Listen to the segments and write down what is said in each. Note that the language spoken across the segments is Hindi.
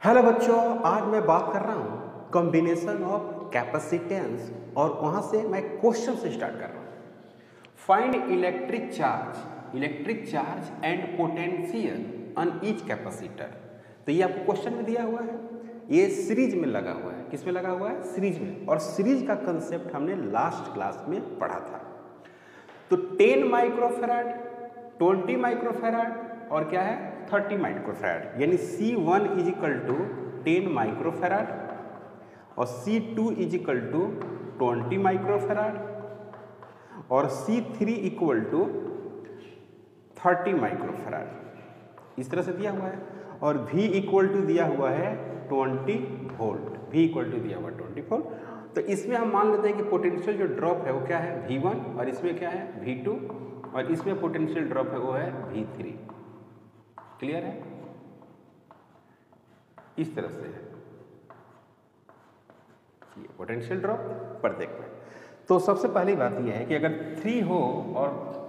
हेलो बच्चों, आज मैं बात कर रहा हूँ कॉम्बिनेशन ऑफ कैपेसिटेंस और वहाँ से मैं क्वेश्चन से स्टार्ट कर रहा हूँ। Find electric charge and potential on each capacitor. तो ये आपको क्वेश्चन में दिया हुआ है, ये सीरीज में लगा हुआ है। किस में लगा हुआ है? सीरीज में। और सीरीज का कंसेप्ट हमने लास्ट क्लास में पढ़ा था। तो 10 माइक्रोफैराड, 20 माइक्रोफैराड और क्या है 30 माइक्रोफैराड, यानी C1 is equal to 10 microfarad और C2 is equal to 20 microfarad और C3 इक्वल टू 30 माइक्रोफैराड। इस तरह से दिया हुआ है। और V इक्वल टू दिया हुआ है 20 वोल्ट। V इक्वल टू दिया हुआ 20 वोल्ट। तो इसमें हम मान लेते हैं कि पोटेंशियल जो ड्रॉप है वो क्या है V1 और इसमें क्या है V2 और इसमें पोटेंशियल ड्रॉप है वो है V3। क्लियर है? इस तरह से है ये पोटेंशियल ड्रॉप प्रत्येक में। तो सबसे पहली बात यह है कि अगर 3 हो और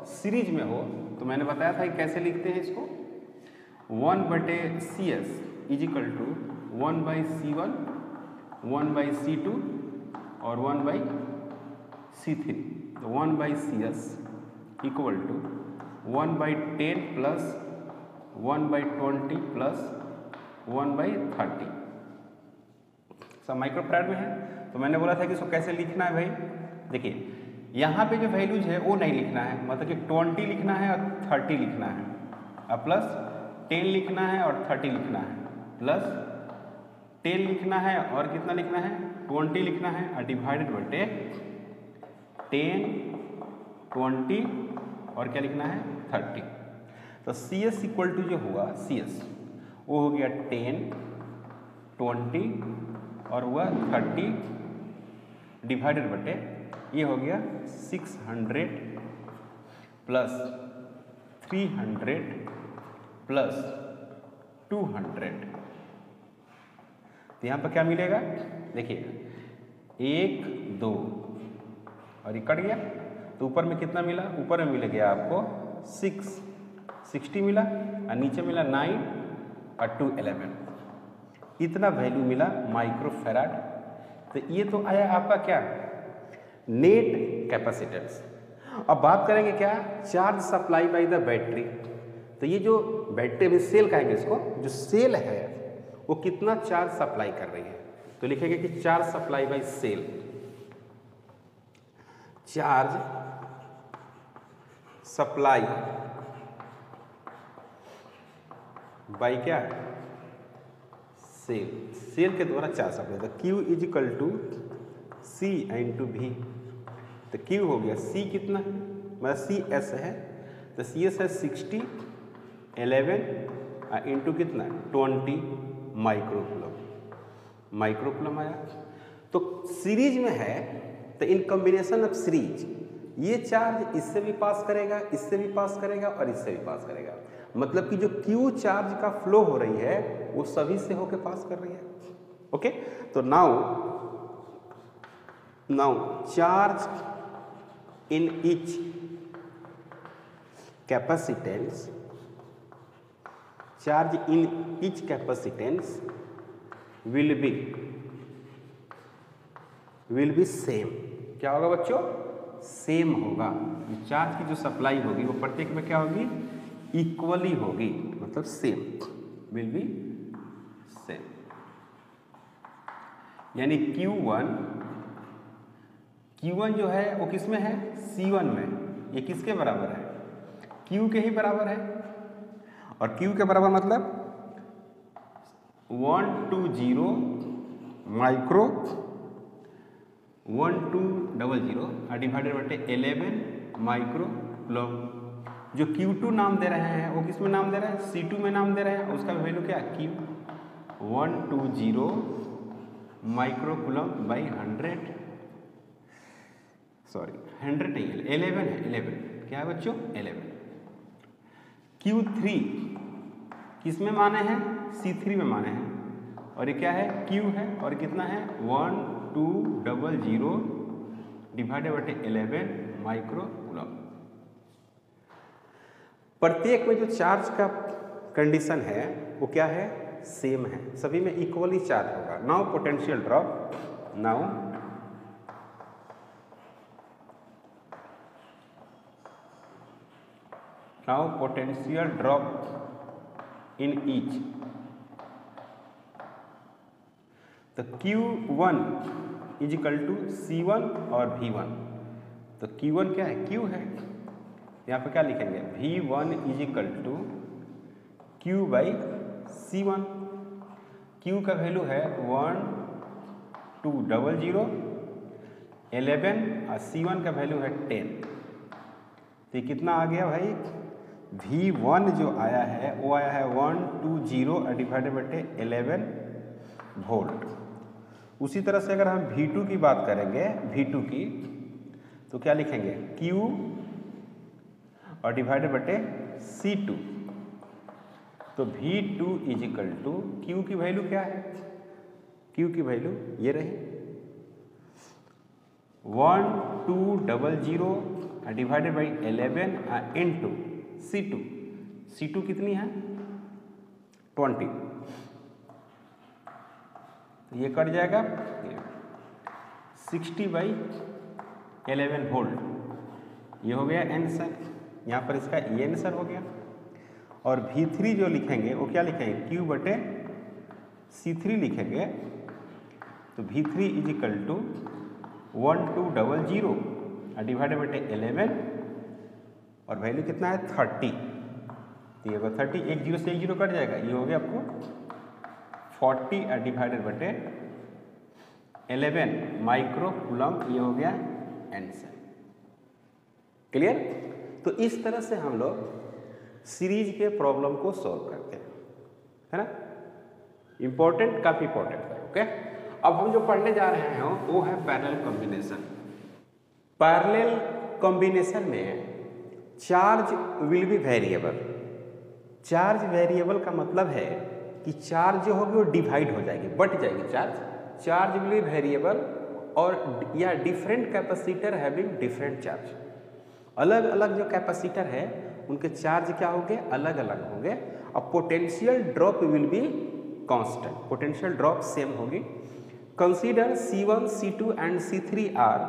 सीरीज में हो तो मैंने बताया था कि कैसे लिखते हैं इसको। 1/CS is equal to 1/C1, 1/C2 और 1/C3। तो 1/CS equal to 1/10 plus 1/20 plus 1/30 सब माइक्रोफैराड में है। तो मैंने बोला था कि इसको कैसे लिखना है भाई। देखिए यहाँ पे जो वैल्यूज है वो नहीं लिखना है, मतलब कि 20 लिखना है और 30 लिखना है और प्लस 10 लिखना है और 30 लिखना है, प्लस 10 लिखना है और कितना लिखना है 20 लिखना है और डिवाइडेड बटे 10, 20 और क्या लिखना है 30। तो CS इक्वल टू जो हुआ CS वो हो गया 10, 20 और हुआ 30 डिवाइडेड बटे ये हो गया 600 प्लस 300 प्लस 200। तो यहाँ पर क्या मिलेगा देखिए 1, 2 और ये कट गया। तो ऊपर में कितना मिला? ऊपर में मिल गया आपको 60 मिला और नीचे मिला 9 और 2 11। इतना वैल्यू मिला माइक्रोफैराड। तो ये तो आया आपका क्या नेट कैपेसिटेंस। अब बात करेंगे क्या charge supply by the battery. तो ये जो बैटरी में सेल कहेंगे इसको, जो सेल है वो कितना चार्ज सप्लाई कर रही है। तो लिखेंगे कि charge supply by cell, charge supply by क्या सेल, सेल के द्वारा चार्ज सप्लाई। तो Q is equal to C into V। तो Q हो गया C कितना है मतलब CS है, तो CS है 60, 11 इंटू कितना 20 माइक्रोकूलम आया। तो सीरीज में है तो इन कॉम्बिनेशन ऑफ सीरीज ये चार्ज इससे भी पास करेगा, इससे भी पास करेगा और इससे भी पास करेगा। मतलब कि जो Q चार्ज का फ्लो हो रही है वो सभी से होके पास कर रही है। ओके, तो now charge in each capacitance, charge in each capacitance will be same. क्या होगा बच्चों? सेम होगा। चार्ज की जो सप्लाई होगी वो प्रत्येक में क्या होगी इक्वली होगी, मतलब सेम, विल बी सेम। यानी Q1 जो है वो किस में है C1 में। ये किसके बराबर है? Q के ही बराबर है। और Q के बराबर मतलब 120 माइक्रो 1200 डिवाइडेड बटे 11 माइक्रो कूलम। जो Q2 नाम दे रहे हैं वो किस में नाम दे रहे हैं C2 में नाम दे रहे हैं। उसका वैल्यू क्या है Q 120 micro coulomb by 100, sorry 100 नहीं 11 है, 11 क्या है बच्चों 11। Q3 किस में माने हैं C3 में माने हैं और ये क्या है Q है और कितना है 1200 डिवाइडेड बटे 11 माइक्रो कूलम। प्रत्येक में जो चार्ज का कंडीशन है वो क्या है सेम है, सभी में इक्वली चार्ज होगा। Now potential drop, now potential drop in each. तो Q1 is equal to C1 और V1। तो Q1 क्या है, Q है, यहाँ पर क्या लिखेंगे, V1 is equal to Q by C1। Q का वैल्यू है 1200 11 और C1 का वैल्यू है 10। तो ये कितना आ गया भाई, V1 जो आया है वो आया है 120 डिवाइडेड बाय 11 वोल्ट। उसी तरह से अगर हम V2 की बात करेंगे, V2 की, तो क्या लिखेंगे, Q और डिवाइडेड बाय C2। तो V2 is equal to, Q की वैल्यू क्या है, Q की वैल्यू ये रही 1200 divided by 11 into C2। C2 कितनी है, 20। तो ये कट जाएगा 60/11 वोल्ट। ये हो गया आंसर, यहाँ पर इसका ये आंसर हो गया। और V3 जो लिखेंगे वो क्या लिखेंगे, Q बटे C3 लिखेंगे। तो V3 is equal to 1200 divided by 11 और वैल्यू कितना है 30। तो ये होगा 30, एक जीरो से एक जीरो कट जाएगा, ये हो गया आपको 40 डिवाइडेड बाय 11 माइक्रो कूलम। ये हो गया आंसर। क्लियर। तो इस तरह से हम लोग सीरीज के प्रॉब्लम को सॉल्व करते हैं, है ना। इंपॉर्टेंट, काफी इंपॉर्टेंट है। ओके, अब हम जो पढ़ने जा रहे हैं वो है पैरेलल कॉम्बिनेशन। पैरेलल कॉम्बिनेशन में charge will be variable. Charge variable का मतलब है कि चार्ज जो होगी वो डिवाइड हो जाएगी, बट जाएगी charge. Charge will be variable और या different capacitor having different charge. अलग अलग जो कैपेसिटर है उनके चार्ज क्या होंगे, अलग अलग होंगे। और potential drop will be constant, potential drop same होगी। Consider C1, C2 and C3 are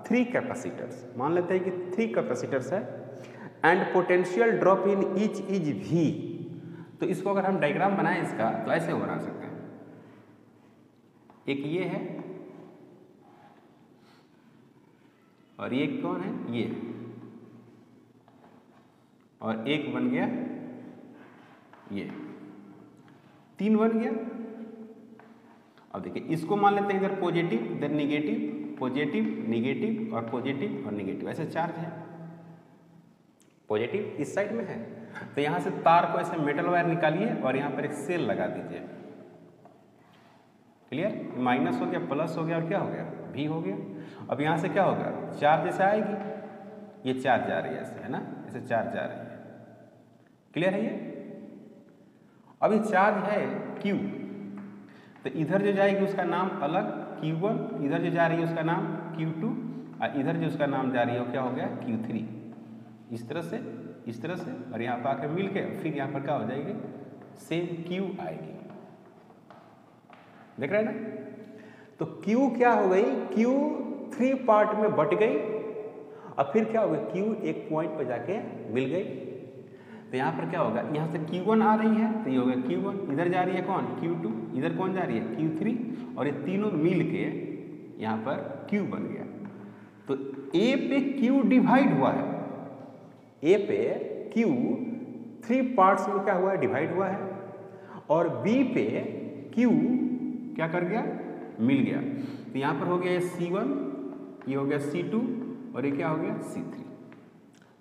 3 capacitors. मान लेते हैं कि 3 कैपेसिटर्स है and potential drop in each is V। तो इसको अगर हम डायग्राम बनाएं इसका, तो ऐसे बना सकते हैं। एक ये है और ये कौन है, ये, और एक बन गया ये, 3 बन गया। अब देखिए इसको मान लेते हैं इधर पॉजिटिव, इधर निगेटिव, पॉजिटिव निगेटिव और पॉजिटिव और निगेटिव, ऐसे चार्ज है। पॉजिटिव इस साइड में है, तो यहां से तार को ऐसे मेटल वायर निकालिए और यहां पर एक सेल लगा दीजिए। क्लियर, माइनस हो गया, प्लस हो गया और क्या हो गया, V हो गया। अब यहां से क्या होगा, चार्ज ऐसे आएगी, ये चार्ज जा रही है ऐसे, है ना, ऐसे चार्ज जा रही है। क्लियर है ये। अब ये चार्ज है Q, तो इधर जो जाएगी उसका नाम अलग Q1, इधर जो जा रही है उसका नाम Q2 और इधर जो उसका नाम जा रही है वो क्या हो गया Q3। इस तरह से, इस तरह से, और यहाँ पर आकर मिल के फिर यहाँ पर क्या हो जाएगी, सेम Q आएगी। देख रहे हैं ना। तो Q क्या हो गई, Q 3 पार्ट में बट गई और फिर क्या हो गया, Q एक पॉइंट पर जाके मिल गई। तो यहाँ पर क्या होगा, यहाँ से Q1 आ रही है तो ये हो गया Q1, इधर जा रही है कौन, Q2, इधर कौन जा रही है Q3, और ये तीनों मिल के यहाँ पर Q बन गया। तो A पे Q डिवाइड हुआ है, A पे Q 3 पार्ट्स में क्या हुआ है, डिवाइड हुआ है, और B पे Q क्या कर गया, मिल गया। तो यहाँ पर हो गया C1, ये हो गया C2 और ये क्या हो गया C3।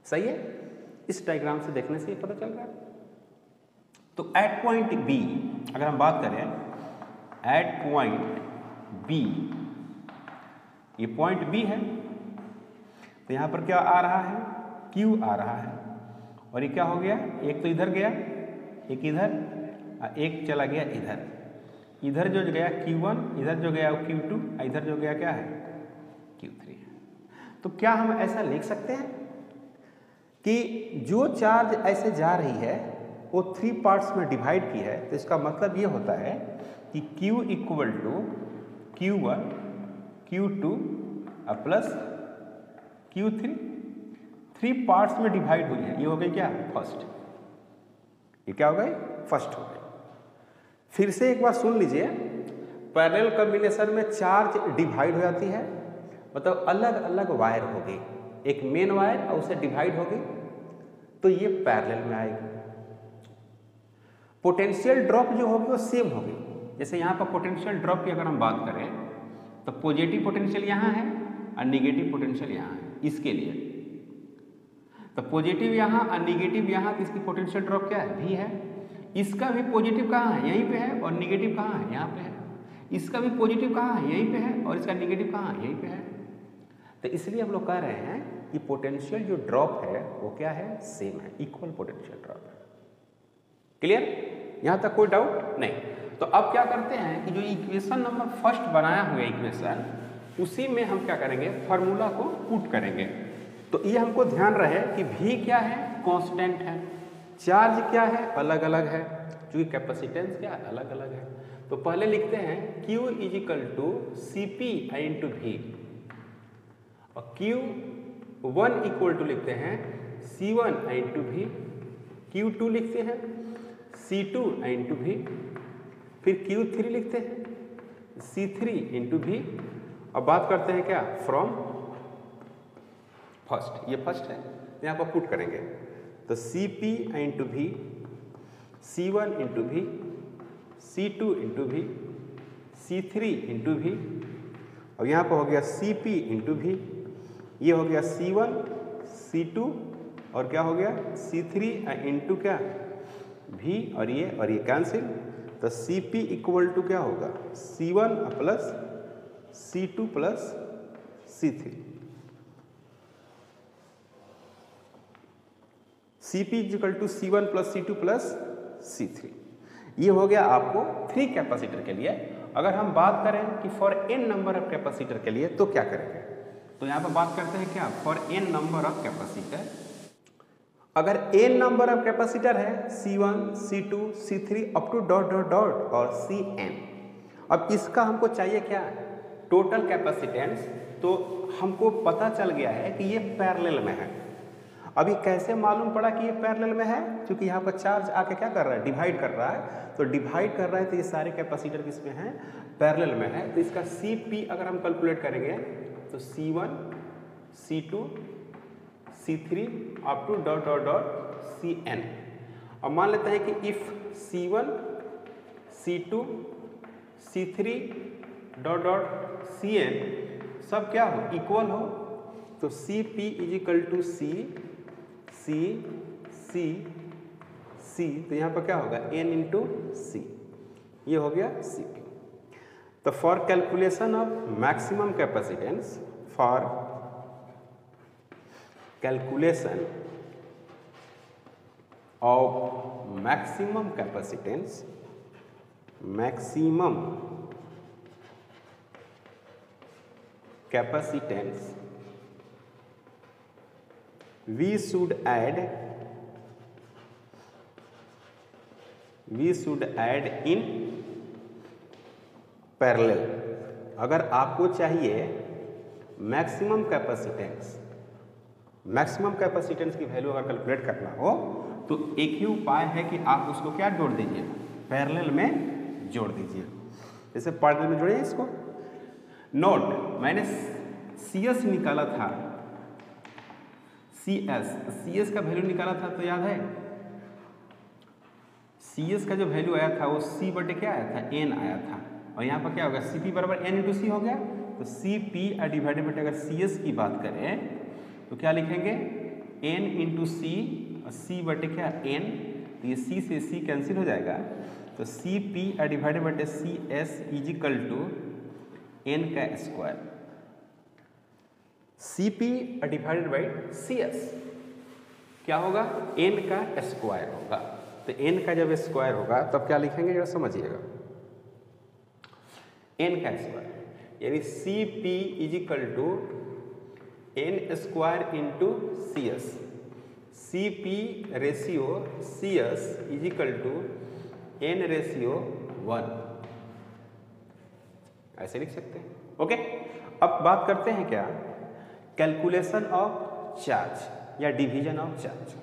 सही है। इस डायग्राम से देखने से ये पता चल रहा है। तो एट पॉइंट B अगर हम बात करें, एट पॉइंट B, ये पॉइंट B है, तो यहाँ पर क्या आ रहा है, Q आ रहा है, और ये क्या हो गया, एक तो इधर गया, एक इधर, एक चला गया इधर। इधर जो गया Q1, इधर जो गया Q2, इधर जो गया क्या है Q3। तो क्या हम ऐसा लिख सकते हैं कि जो चार्ज ऐसे जा रही है वो 3 पार्ट्स में डिवाइड की है, तो इसका मतलब ये होता है कि Q equal to Q1 Q2 plus Q3, 3 parts में डिवाइड हुई है। ये हो गई क्या? फर्स्ट। ये क्या हो गई? फर्स्ट हो गई। फिर से एक बार सुन लीजिए, पैरेलल कॉम्बिनेशन में चार्ज डिवाइड हो जाती है, मतलब अलग अलग वायर होगी, एक मेन वायर और उसे डिवाइड होगी, तो ये पैरेलल में आएगी। पोटेंशियल ड्रॉप जो होगी वो सेम होगी। जैसे यहाँ पर पोटेंशियल ड्रॉप की अगर हम बात करें तो पॉजिटिव पोटेंशियल यहाँ है और निगेटिव पोटेंशियल यहाँ है। इसके लिए तो पॉजिटिव यहाँ और निगेटिव यहाँ, तो इसकी पोटेंशियल ड्रॉप क्या है? V है। इसका भी पॉजिटिव कहाँ है? यहीं पे है, और निगेटिव कहाँ है? यहाँ पे है। इसका भी पॉजिटिव कहाँ है? यहीं पे है, और इसका निगेटिव कहाँ है? यहीं पे है। तो इसलिए हम लोग कह रहे हैं कि पोटेंशियल जो ड्रॉप है वो क्या है? सेम है, इक्वल पोटेंशियल ड्रॉप है। क्लियर? यहाँ तक कोई डाउट नहीं। तो अब क्या करते हैं कि जो इक्वेशन नंबर फर्स्ट बनाया हुआ इक्वेशन, उसी में हम क्या करेंगे? फार्मूला को पुट करेंगे। तो ये हमको ध्यान रहे कि V क्या है? कांस्टेंट है। चार्ज क्या है? अलग अलग है, क्योंकि कैपेसिटेंस क्या है? अलग अलग है। तो पहले लिखते हैं Q is equal to CP into V, और Q1 इक्वल टू लिखते हैं C1 इंटू V, Q2 लिखते हैं C2 इंटू V, फिर Q3 लिखते हैं C3 इंटू V। अब बात करते हैं क्या? From first. ये फर्स्ट है, यहाँ पर पुट करेंगे तो CP into V, C1 into V, C2 into V, C3 into V, और यहाँ पर हो गया CP इंटू V, ये हो गया C1 C2 और क्या हो गया? C3 इंटू क्या? V, और ये कैंसिल, तो CP इक्वल टू क्या होगा? C1 plus C2 plus C3। CP equal to C1 plus C2 plus C3। ये हो गया आपको 3 कैपेसिटर के लिए। अगर हम बात करें कि for n number of capacitor के लिए तो क्या करेंगे? तो यहाँ पर बात करते हैं क्या? For n number of capacitor. अगर n नंबर ऑफ कैपेसिटर है C1 C2 C3 up to dot dot dot और Cn, अब इसका हमको चाहिए क्या? Total capacitance. तो हमको पता चल गया है कि ये पैरेलल में है। अभी कैसे मालूम पड़ा कि ये पैरेलल में है? क्योंकि यहाँ पर चार्ज आके क्या कर रहा है? डिवाइड कर रहा है। तो डिवाइड कर रहा है तो ये सारे कैपेसिटर किसमें हैं? पैरेलल में है। तो इसका CP अगर हम कैलकुलेट करेंगे तो C1 C2 C3 up to dot dot dot Cn। अब मान लेते हैं कि if C1 C2 C3 dot dot Cn सब क्या हो? इक्वल हो, तो CP is equal to C C C C, तो यहाँ पर क्या होगा? N इंटू C, ये हो गया CP। तो for calculation of maximum capacitance, for calculation of maximum capacitance, maximum capacitance, we should add in parallel। अगर आपको चाहिए मैक्सिमम कैपेसिटेंस की वैल्यू अगर कैलकुलेट करना हो तो एक ही उपाय है कि आप उसको क्या जोड़ दीजिए? पैरेलल में जोड़ दीजिए। जैसे पैरेलल में जोड़िए इसको। नोट, मैंने CS निकाला था, CS का वैल्यू निकाला था तो याद है? CS का जो वैल्यू आया था वो C बटे क्या आया था? N आया था। और यहाँ पर क्या होगा? CP बराबर N इंटू C हो गया। तो CP डिवाइडेड बटे अगर CS की बात करें तो क्या लिखेंगे? N इंटू C, और C बटे क्या? N, तो ये C से C कैंसिल हो जाएगा। तो CP डिवाइडेड बटे CS is equal to N का square. CP divided by CS क्या होगा? N का स्क्वायर होगा। तो N का जब स्क्वायर होगा तब क्या लिखेंगे? जरा समझिएगा, N का स्क्वायर यानी CP is equal to N square into CS। CP ratio CS is equal to N ratio 1, ऐसे लिख सकते हैं। ओके, अब बात करते हैं क्या, कैलकुलेशन ऑफ चार्ज या डिवीजन ऑफ चार्ज।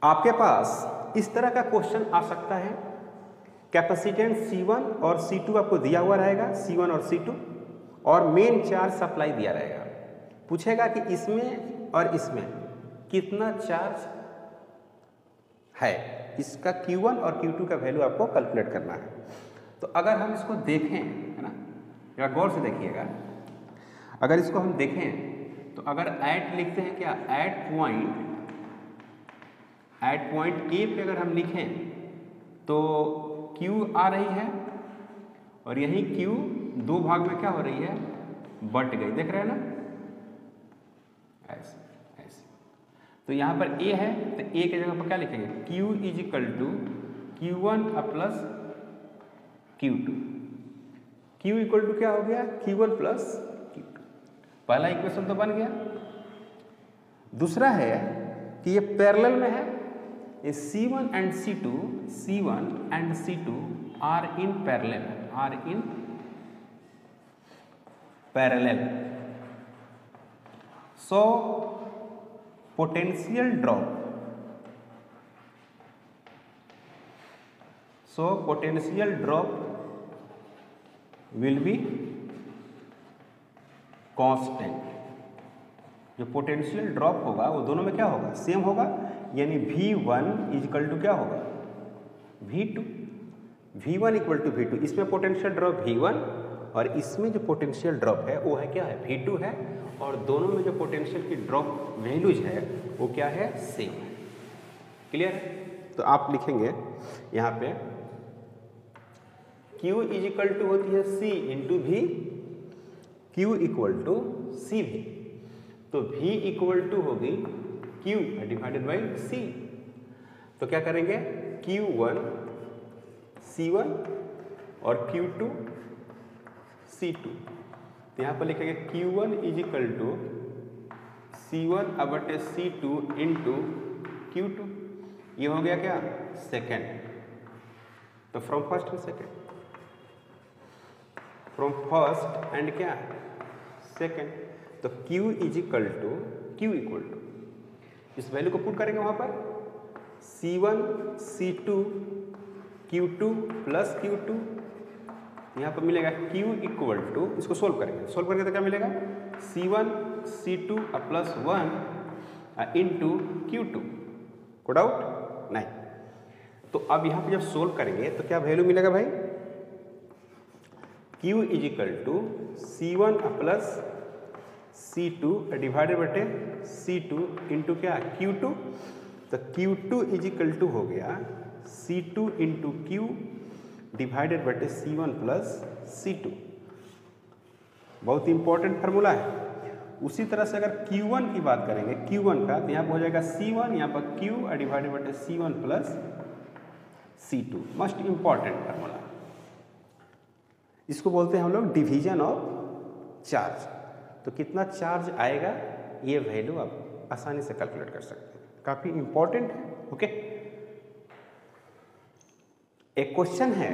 आपके पास इस तरह का क्वेश्चन आ सकता है, कैपेसिटेंस C1 और C2 आपको दिया हुआ रहेगा, C1 और C2, और मेन चार्ज सप्लाई दिया रहेगा। पूछेगा कि इसमें और इसमें कितना चार्ज है, इसका Q1 और Q2 का वैल्यू आपको कैलकुलेट करना है। तो अगर हम इसको देखें, है ना, या गौर से देखिएगा, अगर इसको हम देखें तो अगर एट लिखते हैं क्या, एट पॉइंट ए पे अगर हम लिखें तो Q आ रही है और यही Q दो भाग में क्या हो रही है, बट गई, देख रहे हैं ना, ऐसे ऐसे। तो यहाँ पर A है तो A के जगह पर क्या लिखेंगे, Q is equal to Q1 plus Q2। Q equal to क्या हो गया, Q1 प्लस Q2। पहला इक्वेशन तो बन गया। दूसरा है कि ये पैरेलल में है, ये C1 and C2 are in parallel. So potential drop will be constant. जो पोटेंशियल ड्रॉप होगा वो दोनों में क्या होगा, सेम होगा, यानी V1 इक्वल टू क्या होगा, V2। V1 equal to V2, इसमें पोटेंशियल ड्रॉप V1 और इसमें जो पोटेंशियल ड्रॉप है वो है क्या है, V2 है, और दोनों में जो पोटेंशियल की ड्रॉप वैल्यूज है वो क्या है, सेम है। क्लियर है? तो आप लिखेंगे यहाँ पे Q इज इक्वल टू होती है C into V, Q equal to CV, तो V इक्वल टू होगी Q डिवाइडेड बाई C। तो क्या करेंगे, Q1 C1 और Q2 C2। तो यहाँ पर लिखेंगे Q1 is equal to C1 बटे C2 इंटू Q2। ये हो गया क्या, सेकेंड। तो from first and second, from first and क्या, सेकेंड। तो Q इज इक्वल टू इस वैल्यू को पुट करेंगे वहां पर, C1 C2 Q2 plus Q2, यहाँ पर मिलेगा Q इक्वल टू, इसको सोल्व करेंगे, सोल्व करेंगे तो क्या मिलेगा, C1 C2 plus 1 into Q2। को डाउट नहीं? तो अब यहाँ पे जब सोल्व करेंगे तो क्या वैल्यू मिलेगा भाई, Q is equal to C1 plus C2 divided बटे C2 इंटू क्या, Q2। तो Q2 इज इक्वल टू हो गया C2 इंटू Q डिवाइडेड बटे C1 प्लस C2। बहुत इंपॉर्टेंट फार्मूला है। उसी तरह से अगर Q1 की बात करेंगे, Q1 का, तो यहाँ पर हो जाएगा C1, यहाँ पर Q डिवाइडेड बटे C1 plus C2। Most important formula, इसको बोलते हैं हम लोग डिवीजन ऑफ चार्ज। तो कितना चार्ज आएगा ये वैल्यू आप आसानी से कैलकुलेट कर सकते हैं, काफी इंपॉर्टेंट है। ओके, एक क्वेश्चन है,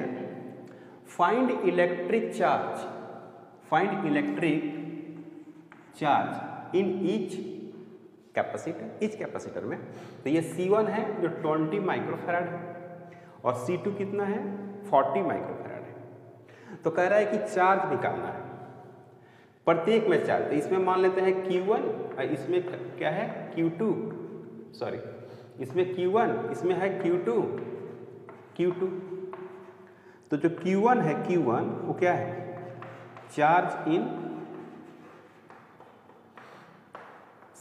find electric charge in each capacitor में। तो ये C1 है जो 20 माइक्रोफैराड है और C2 कितना है, 40 माइक्रोफैराड है। तो कह रहा है कि चार्ज निकालना है प्रत्येक में चार्ज। तो इसमें मान लेते हैं Q1 और इसमें क्या है Q2, सॉरी इसमें Q1, इसमें है Q2। तो जो Q1 है, Q1 वो क्या है, चार्ज इन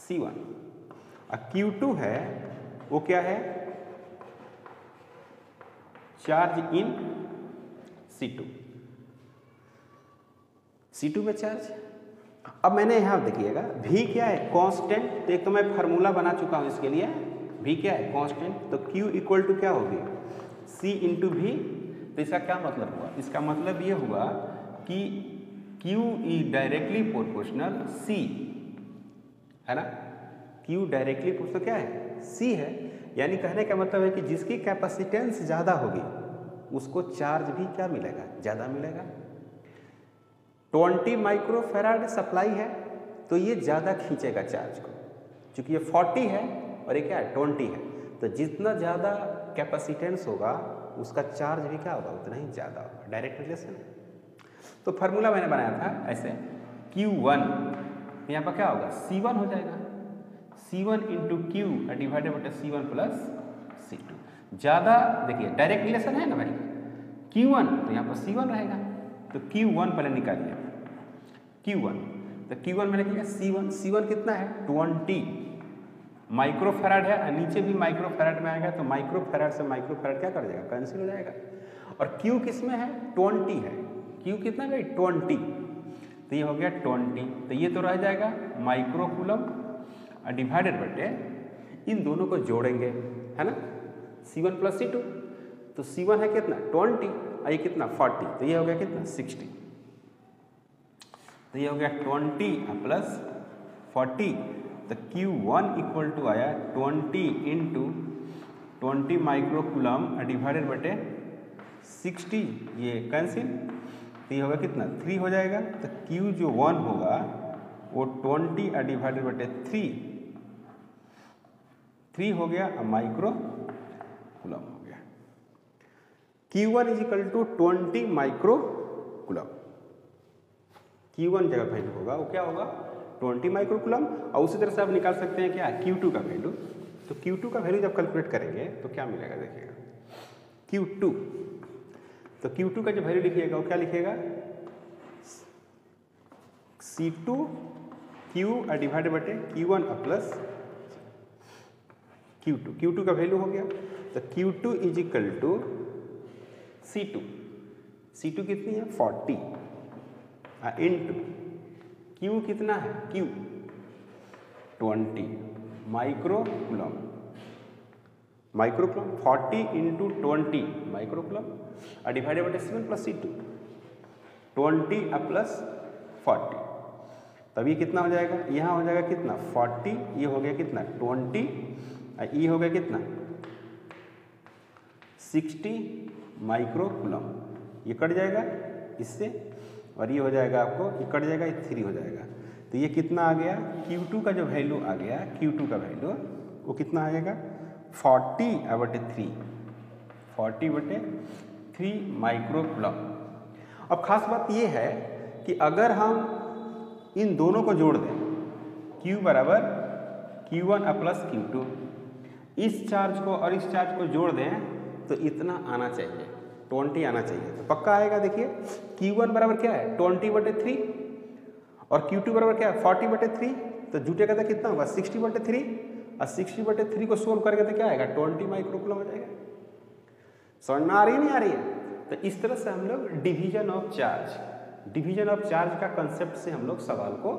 C1, और Q2 है वो क्या है, चार्ज इन C2 में चार्ज। अब मैंने यहाँ देखिएगा V क्या है, कांस्टेंट। तो एक तो मैं फार्मूला बना चुका हूँ इसके लिए, V क्या है, कांस्टेंट। तो Q इक्वल टू क्या होगी, C इंटू V। तो इसका क्या मतलब हुआ, इसका मतलब ये हुआ कि Q is directly proportional C, है ना। Q डायरेक्टली प्रोपोर्शनल क्या है, C है। यानी कहने का मतलब है कि जिसकी कैपेसिटेंस ज़्यादा होगी उसको चार्ज भी क्या मिलेगा, ज़्यादा मिलेगा। 20 माइक्रोफैराड सप्लाई है तो ये ज़्यादा खींचेगा चार्ज को, क्योंकि ये 40 है और ये क्या है 20 है, तो जितना ज़्यादा कैपेसिटेंस होगा उसका चार्ज भी क्या होगा, उतना ही ज़्यादा होगा। डायरेक्ट रिलेशन है। तो फार्मूला मैंने बनाया था ऐसे, Q1 यहाँ पर क्या होगा, C1 हो जाएगा, C1 into Q divided by C1 plus C2। ज़्यादा देखिए डायरेक्ट रिलेशन है ना भाई, Q1 तो यहाँ पर C1 रहेगा, तो Q1 पहले निकालिए, Q1 तो Q1 मैंने क्या, C1 कितना है 20 माइक्रोफैराड है, और नीचे भी माइक्रोफैराड में आएगा, तो माइक्रोफैराड से माइक्रोफैराड क्या कर जाएगा, कैंसिल हो जाएगा। और Q किस में है 20 है, Q कितना है 20, तो ये हो गया 20, तो ये तो रह जाएगा माइक्रोकूलम डिवाइडेड बटे इन दोनों को जोड़ेंगे, है ना, C1 प्लस C2, तो C1 है कितना 20 और ये कितना 40, तो ये हो गया कितना 60, तो ये हो गया 20 प्लस 40, तो Q1 इक्वल टू आया 20 इंटू 20 माइक्रोकूलम डिवाइडेड बटे 60, ये कैंसिल, तो ये होगा कितना 3 हो जाएगा, तो Q जो 1 होगा वो 20 डिवाइडेड बटे 3 हो गया, माइक्रोकूलम हो गया। Q1 is equal to 20 microcoulomb, Q1 जगह वैल्यू होगा वो क्या होगा 20 माइक्रोकूलम, और उसी तरह से आप निकाल सकते हैं क्या Q2 का वैल्यू। तो Q2 का वैल्यू जब कैलकुलेट करेंगे तो क्या मिलेगा, देखिएगा Q2, तो Q2 का जो वैल्यू लिखिएगा वो क्या लिखिएगा C2 Q डिवाइडेड बटे Q1 प्लस Q2 का वैल्यू हो गया, तो Q2 is equal to C2 कितनी है 40 इंटू Q कितना है Q 20 microcoulomb 40 into 20 microcoulomb divided by C1 plus C2 20 plus 40, तब ये कितना हो जाएगा, यहाँ हो जाएगा कितना 40, ये हो गया कितना 20, ये हो गया कितना 60 माइक्रोकूलम, ये कट जाएगा इससे, और ये हो जाएगा आपको, ये कट जाएगा, ये 3 हो जाएगा, तो ये कितना आ गया Q2 का जो वैल्यू आ गया, Q2 का वैल्यू वो कितना आएगा 40 बटे 3 माइक्रोकूलम। अब खास बात ये है कि अगर हम इन दोनों को जोड़ दें, Q बराबर Q1 प्लस Q2, इस चार्ज को और इस चार्ज को जोड़ दें तो इतना आना चाहिए 20 आना चाहिए, तो पक्का आएगा। देखिए Q1 बराबर क्या है 20 बटे 3 और Q2 बराबर क्या है 40 बटे 3, तो जुटेगा तो कितना होगा 60 बटे 3, और 60 बटे 3 को सोल्व करके तो क्या आएगा 20 माइक्रोकूलम हो जाएगा। समझ में आ रही है नहीं आ रही है? तो इस तरह से हम लोग डिवीजन ऑफ चार्ज का कंसेप्ट से हम लोग सवाल को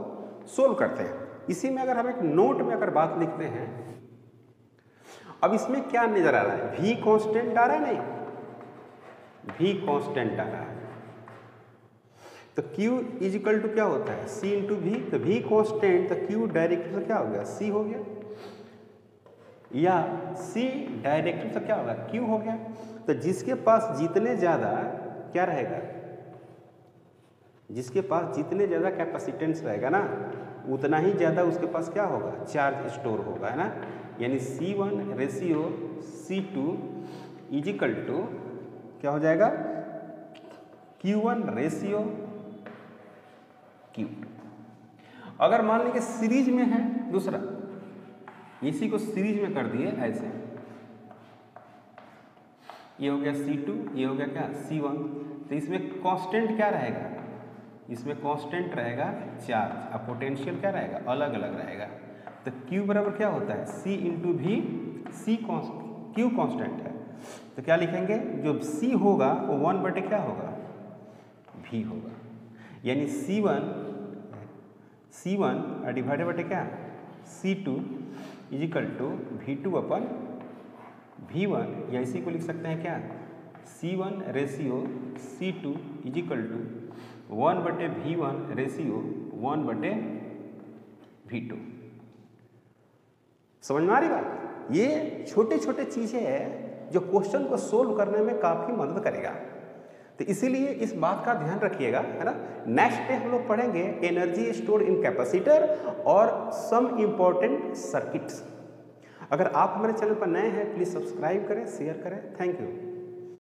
सोल्व करते हैं। इसी में अगर हम एक नोट में अगर बात लिखते हैं, अब इसमें क्या नजर आ रहा है, V कांस्टेंट आ रहा है, नहीं V कांस्टेंट आ रहा है, तो Q इज इक्वल टू क्या होता है C इंटू V, तो V कांस्टेंट, तो Q डायरेक्ट से क्या हो गया C हो गया, या C डायरेक्ट से क्या होगा Q हो गया। तो जिसके पास जितने ज़्यादा क्या रहेगा, जिसके पास जितने ज़्यादा कैपेसिटेंस रहेगा ना, उतना ही ज़्यादा उसके पास क्या होगा चार्ज स्टोर होगा, है ना। यानी C1 ratio C2 is equal to क्या हो जाएगा Q1 रेशियो Q2। अगर मान लीजिए सीरीज में है दूसरा, इसी को सीरीज में कर दिए ऐसे, ये हो गया C2, ये हो गया क्या C1, तो इसमें कांस्टेंट क्या रहेगा, इसमें कांस्टेंट रहेगा चार्ज, अब पोटेंशियल क्या रहेगा अलग अलग रहेगा। तो Q बराबर क्या होता है C into V, Q constant है, तो क्या लिखेंगे जो C होगा वो 1 बटे क्या होगा V होगा, यानी C1 डिवाइडेड बटे क्या C2 is equal to V2 upon V1, या इसी को लिख सकते हैं क्या C1 ratio C2 is equal to 1/V1 ratio 1/V2। समझ में आ रही बात? ये छोटे छोटे चीज़ें हैं जो क्वेश्चन को सोल्व करने में काफ़ी मदद करेगा। तो इसीलिए इस बात का ध्यान रखिएगा, है ना। नेक्स्ट डे हम लोग पढ़ेंगे एनर्जी स्टोर इन कैपेसिटर और सम इम्पोर्टेंट सर्किट्स। अगर आप हमारे चैनल पर नए हैं प्लीज़ सब्सक्राइब करें, शेयर करें। Thank you.